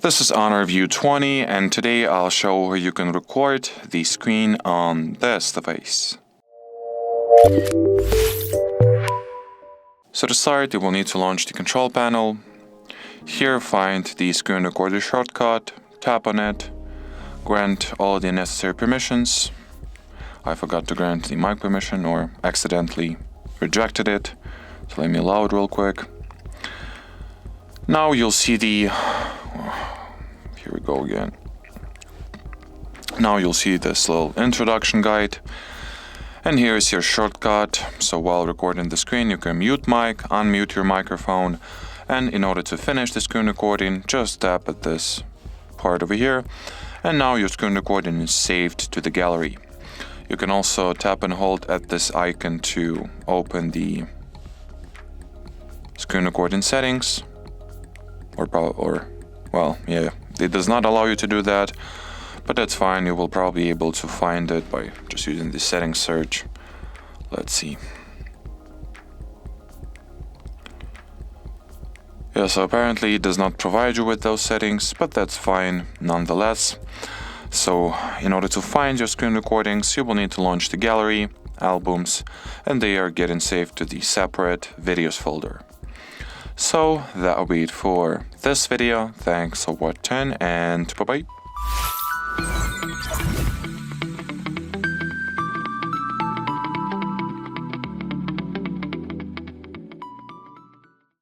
This is Honor View 20, and today I'll show how you can record the screen on this device. So to start, you will need to launch the control panel. Here find the screen recorder shortcut, tap on it, grant all the necessary permissions. I forgot to grant the mic permission or accidentally rejected it, so let me allow it real quick. Now you'll see here we go again. Now you'll see this little introduction guide, and here is your shortcut. So while recording the screen, you can mute mic, unmute your microphone, and in order to finish the screen recording, just tap at this part over here, and now your screen recording is saved to the gallery. You can also tap and hold at this icon to open the screen recording settings, it does not allow you to do that, but that's fine. You will probably be able to find it by just using the settings search. Let's see. Yeah, so apparently it does not provide you with those settings, but that's fine nonetheless. So in order to find your screen recordings, you will need to launch the gallery, albums, and they are getting saved to the separate videos folder. So that will be it for this video. Thanks for watching, and bye-bye.